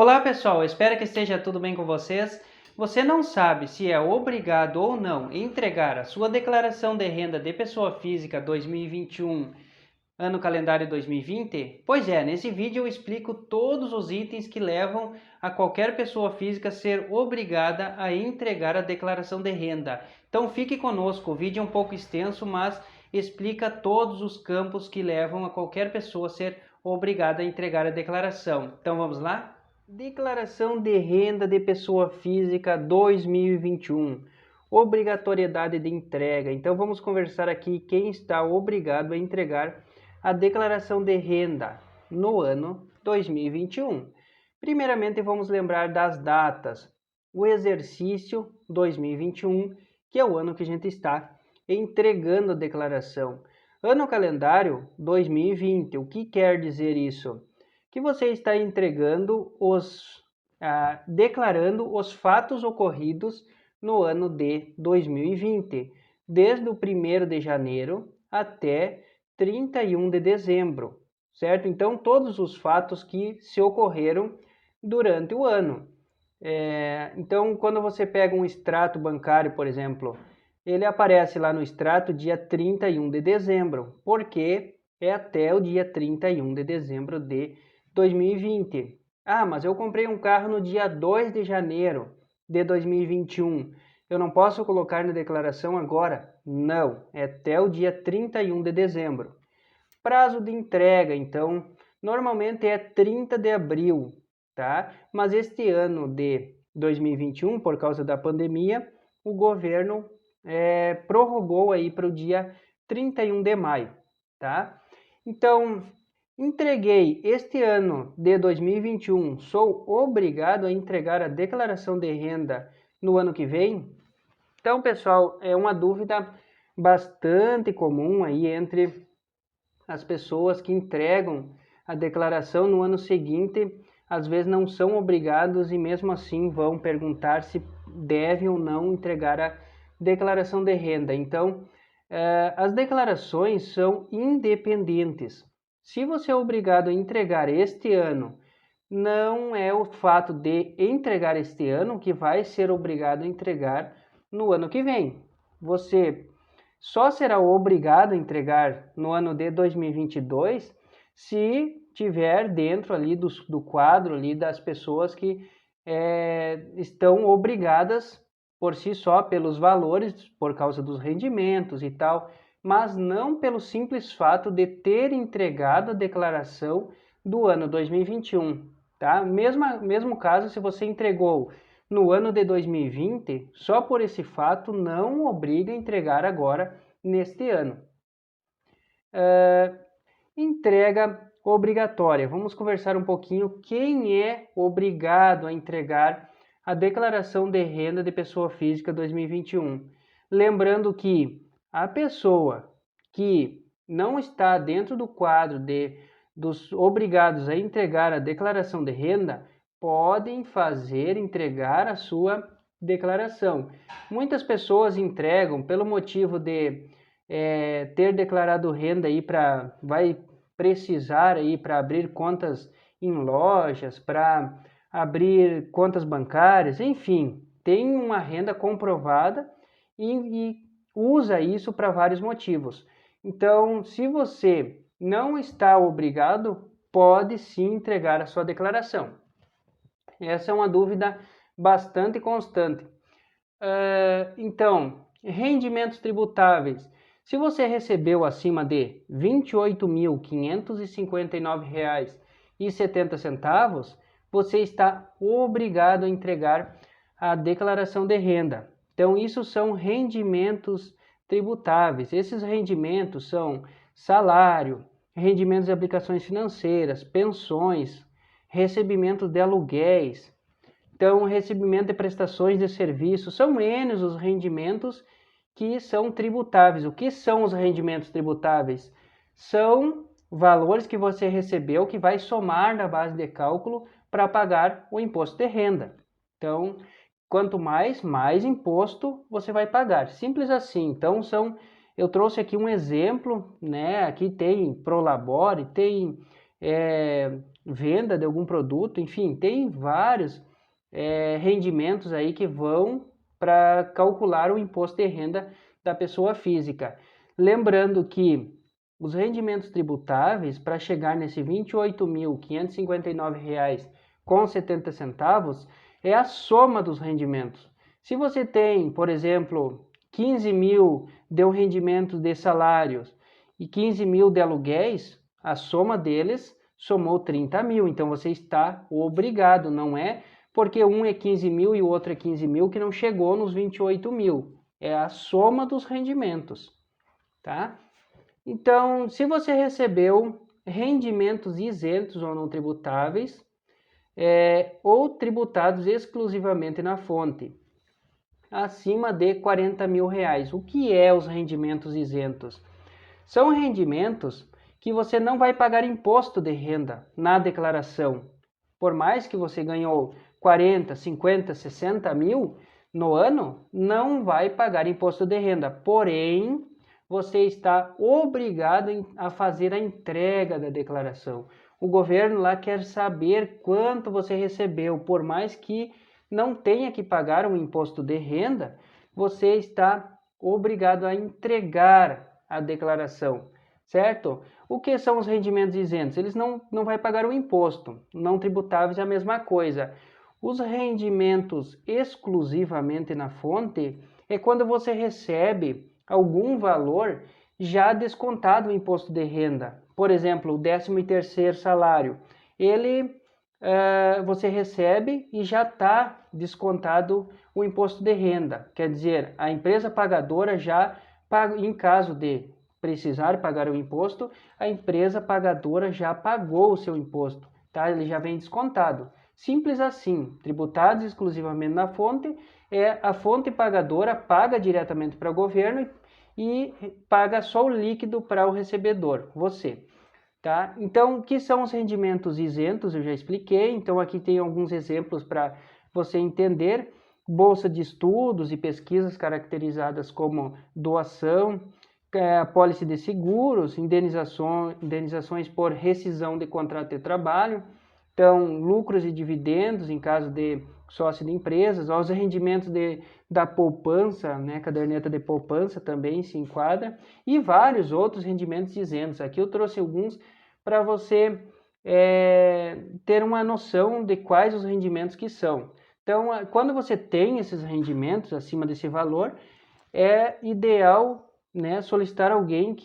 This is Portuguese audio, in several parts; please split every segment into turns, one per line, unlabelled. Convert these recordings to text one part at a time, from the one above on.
Olá pessoal, espero que esteja tudo bem com vocês. Você não sabe se é obrigado ou não entregar a sua declaração de renda de pessoa física 2021, ano calendário 2020? Pois é, nesse vídeo eu explico todos os itens que levam a qualquer pessoa física ser obrigada a entregar a declaração de renda. Então fique conosco, o vídeo é um pouco extenso, mas explica todos os campos que levam a qualquer pessoa ser obrigada a entregar a declaração. Então vamos lá? Declaração de renda de pessoa física 2021. Obrigatoriedade de entrega. Então vamos conversar aqui quem está obrigado a entregar a declaração de renda no ano 2021. Primeiramente vamos lembrar das datas. O exercício 2021, que é o ano que a gente está entregando a declaração. Ano calendário 2020. O que quer dizer isso? Que você está entregando declarando os fatos ocorridos no ano de 2020, desde o 1º de janeiro até 31 de dezembro, certo? Então, todos os fatos que se ocorreram durante o ano. Então, quando você pega um extrato bancário, por exemplo, ele aparece lá no extrato dia 31 de dezembro, porque é até o dia 31 de dezembro de 2020. Ah, mas eu comprei um carro no dia 2 de janeiro de 2021. Eu não posso colocar na declaração agora? Não, é até o dia 31 de dezembro. Prazo de entrega, então, normalmente é 30 de abril, tá? Mas este ano de 2021, por causa da pandemia, o governo prorrogou aí para o dia 31 de maio, tá? Então, entreguei este ano de 2021, sou obrigado a entregar a declaração de renda no ano que vem? Então, pessoal, é uma dúvida bastante comum aí entre as pessoas que entregam a declaração no ano seguinte, às vezes não são obrigados e mesmo assim vão perguntar se devem ou não entregar a declaração de renda. Então, as declarações são independentes. Se você é obrigado a entregar este ano, não é o fato de entregar este ano que vai ser obrigado a entregar no ano que vem. Você só será obrigado a entregar no ano de 2022 se tiver dentro ali do quadro ali das pessoas que estão obrigadas por si só pelos valores, por causa dos rendimentos e tal, mas não pelo simples fato de ter entregado a declaração do ano 2021, tá? Mesmo caso, se você entregou no ano de 2020, só por esse fato não obriga a entregar agora neste ano. Entrega obrigatória. Vamos conversar um pouquinho quem é obrigado a entregar a declaração de renda de pessoa física 2021. Lembrando que a pessoa que não está dentro do quadro dos obrigados a entregar a declaração de renda podem entregar a sua declaração. Muitas pessoas entregam pelo motivo de ter declarado renda aí vai precisar aí para abrir contas em lojas, para abrir contas bancárias, enfim, tem uma renda comprovada e usa isso para vários motivos. Então, se você não está obrigado, pode sim entregar a sua declaração. Essa é uma dúvida bastante constante. Então, rendimentos tributáveis. Se você recebeu acima de R$ 28.559,70, você está obrigado a entregar a declaração de renda. Então, isso são rendimentos tributáveis. Esses rendimentos são salário, rendimentos de aplicações financeiras, pensões, recebimentos de aluguéis. Então, recebimento de prestações de serviço, são N os rendimentos que são tributáveis. O que são os rendimentos tributáveis? São valores que você recebeu que vai somar na base de cálculo para pagar o imposto de renda. Então, quanto mais imposto você vai pagar. Simples assim. Então, eu trouxe aqui um exemplo, né? Aqui tem Prolabore, tem venda de algum produto, enfim, tem vários rendimentos aí que vão para calcular o imposto de renda da pessoa física. Lembrando que os rendimentos tributáveis, para chegar nesse R$ 28.559,70, é a soma dos rendimentos. Se você tem, por exemplo, 15 mil de um rendimento de salários e 15 mil de aluguéis, a soma deles somou 30 mil. Então você está obrigado, não é porque um é 15 mil e o outro é 15 mil que não chegou nos 28 mil. É a soma dos rendimentos, tá? Então, se você recebeu rendimentos isentos ou não tributáveis, ou tributados exclusivamente na fonte, acima de R$ 40 mil. O que é os rendimentos isentos? São rendimentos que você não vai pagar imposto de renda na declaração. Por mais que você ganhou 40, 50, 60 mil no ano, não vai pagar imposto de renda. Porém, você está obrigado a fazer a entrega da declaração. O governo lá quer saber quanto você recebeu, por mais que não tenha que pagar um imposto de renda, você está obrigado a entregar a declaração, certo? O que são os rendimentos isentos? Eles não vai pagar o imposto. Não tributáveis é a mesma coisa. Os rendimentos exclusivamente na fonte é quando você recebe algum valor já descontado o imposto de renda. Por exemplo, o 13º salário. Você recebe e já está descontado o imposto de renda. Quer dizer, a empresa pagadora já paga, em caso de precisar pagar o imposto, a empresa pagadora já pagou o seu imposto, tá? Ele já vem descontado. Simples assim, tributados exclusivamente na fonte, a fonte pagadora paga diretamente para o governo e paga só o líquido para o recebedor, você. Tá? Então, o que são os rendimentos isentos? Eu já expliquei, então aqui tem alguns exemplos para você entender. Bolsa de estudos e pesquisas caracterizadas como doação, apólice de seguros, indenizações por rescisão de contrato de trabalho, então lucros e dividendos em caso de sócio de empresas, os rendimentos da poupança, né, caderneta de poupança também se enquadra, e vários outros rendimentos isentos. Aqui eu trouxe alguns para você ter uma noção de quais os rendimentos que são. Então, quando você tem esses rendimentos acima desse valor, é ideal, né, solicitar alguém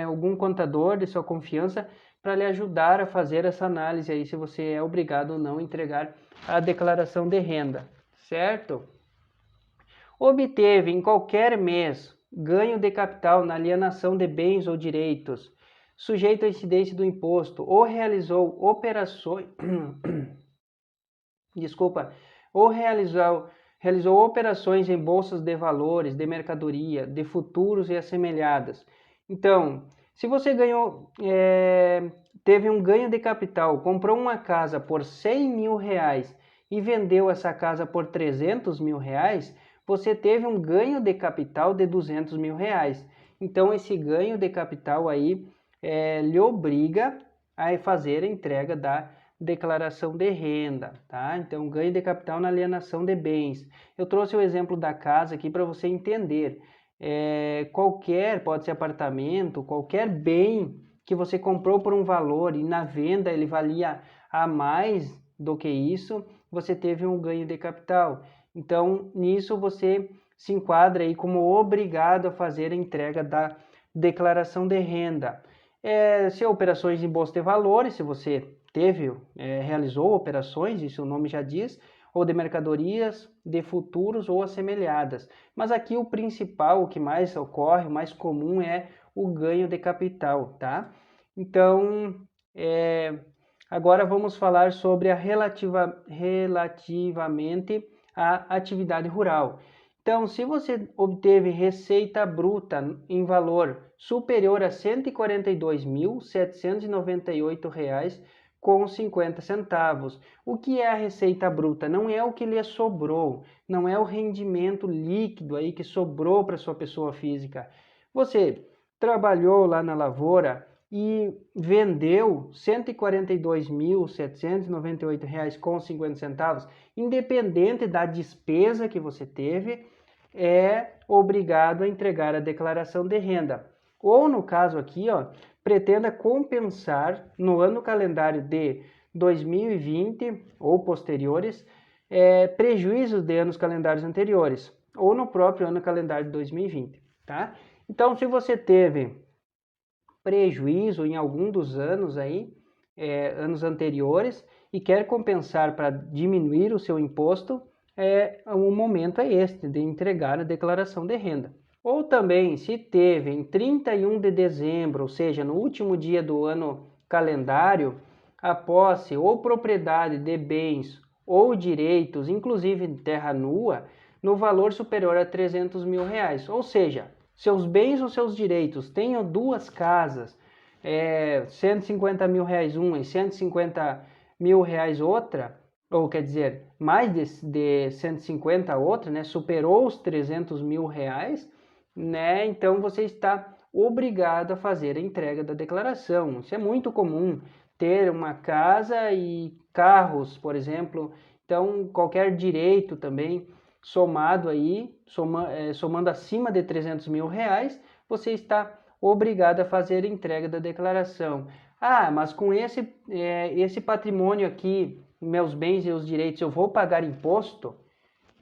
algum contador de sua confiança para lhe ajudar a fazer essa análise aí, se você é obrigado ou não a entregar a declaração de renda, certo? Obteve em qualquer mês ganho de capital na alienação de bens ou direitos, sujeito à incidência do imposto, ou realizou operações, realizou operações em bolsas de valores, de mercadoria, de futuros e assemelhadas. Então, se você teve um ganho de capital, comprou uma casa por 100 mil reais e vendeu essa casa por 300 mil reais, você teve um ganho de capital de 200 mil reais. Então, esse ganho de capital aí lhe obriga a fazer a entrega da declaração de renda, tá? Então, ganho de capital na alienação de bens. Eu trouxe o exemplo da casa aqui para você entender. Pode ser apartamento, qualquer bem que você comprou por um valor e na venda ele valia a mais do que isso, você teve um ganho de capital. Então, nisso você se enquadra aí como obrigado a fazer a entrega da declaração de renda. Se operações em bolsa de valores, se você realizou operações, isso o nome já diz, ou de mercadorias, de futuros ou assemelhadas. Mas aqui o principal, o que mais ocorre, o mais comum é o ganho de capital, tá? Então, agora vamos falar sobre relativamente à atividade rural. Então, se você obteve receita bruta em valor superior a R$ 142.798,50. O que é a receita bruta? Não é o que lhe sobrou, não é o rendimento líquido aí que sobrou para sua pessoa física. Você trabalhou lá na lavoura e vendeu R$ 142.798,50, independente da despesa que você teve, é obrigado a entregar a declaração de renda. Ou no caso aqui, ó, pretenda compensar no ano calendário de 2020 ou posteriores prejuízos de anos calendários anteriores, ou no próprio ano calendário de 2020, tá? Então, se você teve prejuízo em algum dos anos aí, anos anteriores, e quer compensar para diminuir o seu imposto, o momento é este, de entregar a declaração de renda. Ou também, se teve em 31 de dezembro, ou seja, no último dia do ano calendário, a posse ou propriedade de bens ou direitos, inclusive de terra nua, no valor superior a R$300 mil. Ou seja, seus bens ou seus direitos, tenham duas casas, R$150 mil uma e R$150 mil outra, ou quer dizer, mais de 150 outra, né, superou os R$300 mil, né, então você está obrigado a fazer a entrega da declaração. Isso é muito comum, ter uma casa e carros, por exemplo, então qualquer direito também somado aí, somando acima de R$300 mil, você está obrigado a fazer a entrega da declaração. Ah, mas com esse patrimônio aqui, meus bens e os direitos, eu vou pagar imposto?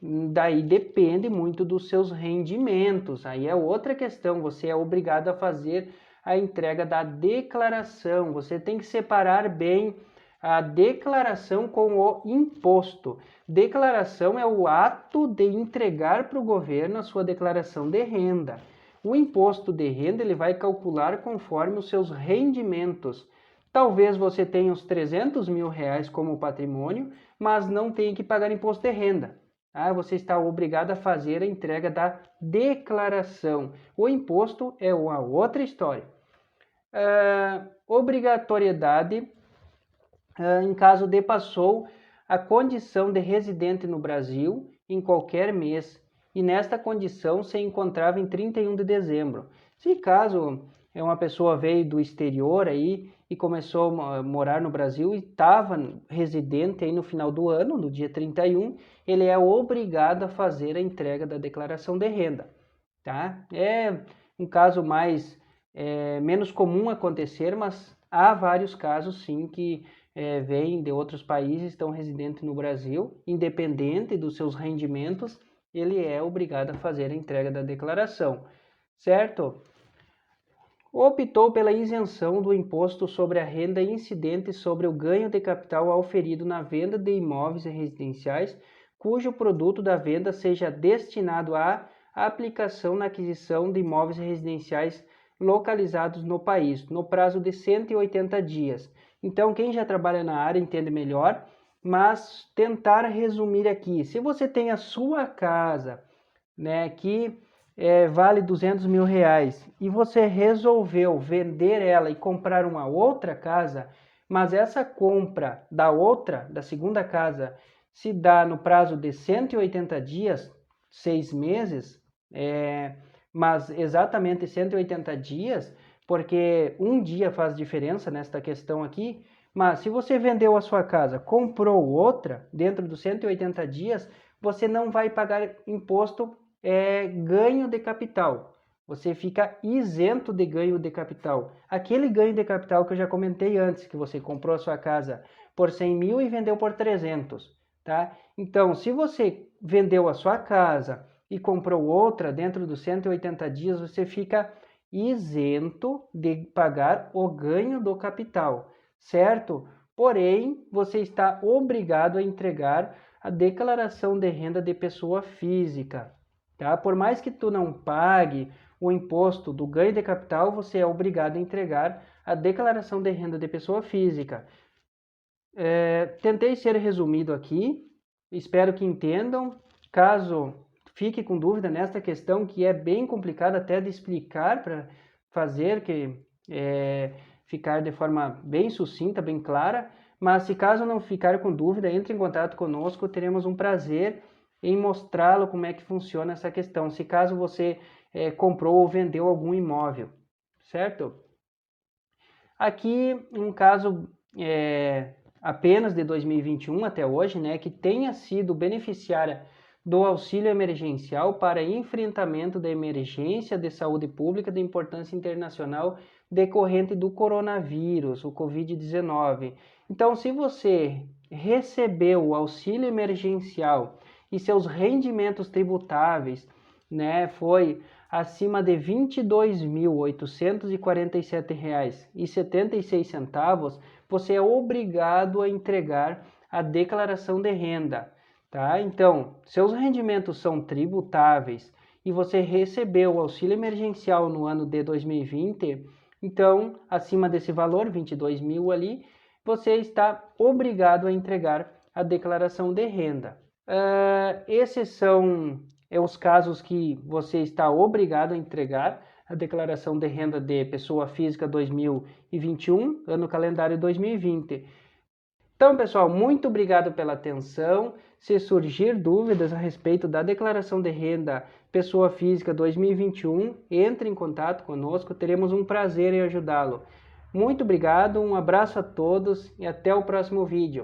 Daí depende muito dos seus rendimentos. Aí é outra questão, você é obrigado a fazer a entrega da declaração. Você tem que separar bem a declaração com o imposto. Declaração é o ato de entregar para o governo a sua declaração de renda. O imposto de renda ele vai calcular conforme os seus rendimentos. Talvez você tenha os R$300 mil como patrimônio, mas não tenha que pagar imposto de renda. Você está obrigado a fazer a entrega da declaração. O imposto é uma outra história. Obrigatoriedade em caso de passou a condição de residente no Brasil em qualquer mês e nesta condição se encontrava em 31 de dezembro. Se caso uma pessoa veio do exterior aí e começou a morar no Brasil e estava residente aí no final do ano, no dia 31, ele é obrigado a fazer a entrega da declaração de renda, tá? É um caso menos comum acontecer, mas há vários casos sim que vêm de outros países, estão residentes no Brasil, independente dos seus rendimentos, ele é obrigado a fazer a entrega da declaração, certo? Optou pela isenção do imposto sobre a renda incidente sobre o ganho de capital auferido na venda de imóveis residenciais, cujo produto da venda seja destinado à aplicação na aquisição de imóveis residenciais localizados no país, no prazo de 180 dias. Então, quem já trabalha na área entende melhor, mas tentar resumir aqui. Se você tem a sua casa, né, que vale R$200 mil e você resolveu vender ela e comprar uma outra casa, mas essa compra da segunda casa, se dá no prazo de 180 dias, 6 meses, mas exatamente 180 dias, porque um dia faz diferença nesta questão aqui, mas se você vendeu a sua casa, comprou outra, dentro dos 180 dias, você não vai pagar imposto ganho de capital. Você fica isento de ganho de capital. Aquele ganho de capital que eu já comentei antes, que você comprou a sua casa por 100 mil e vendeu por 300, tá? Então, se você vendeu a sua casa e comprou outra dentro dos 180 dias, você fica isento de pagar o ganho do capital, certo? Porém, você está obrigado a entregar a declaração de renda de pessoa física, tá? Por mais que tu não pague o imposto do ganho de capital, você é obrigado a entregar a declaração de renda de pessoa física. Tentei ser resumido aqui, espero que entendam. Caso fique com dúvida nesta questão, que é bem complicada até de explicar para fazer ficar de forma bem sucinta, bem clara, mas se caso não ficar com dúvida, entre em contato conosco, teremos um prazer em mostrá-lo como é que funciona essa questão, se caso você comprou ou vendeu algum imóvel, certo? Aqui um caso apenas de 2021 até hoje, né, que tenha sido beneficiária do auxílio emergencial para enfrentamento da emergência de saúde pública de importância internacional decorrente do coronavírus, o Covid-19. Então, se você recebeu o auxílio emergencial e seus rendimentos tributáveis, né, foi acima de R$ 22.847,76, você é obrigado a entregar a declaração de renda, tá? Então, seus rendimentos são tributáveis e você recebeu o auxílio emergencial no ano de 2020, então, acima desse valor, 22 mil ali, você está obrigado a entregar a declaração de renda. Esses são os casos que você está obrigado a entregar a declaração de renda de pessoa física 2021, ano calendário 2020. Então, pessoal, muito obrigado pela atenção. Se surgir dúvidas a respeito da declaração de renda pessoa física 2021, entre em contato conosco, teremos um prazer em ajudá-lo. Muito obrigado, um abraço a todos e até o próximo vídeo.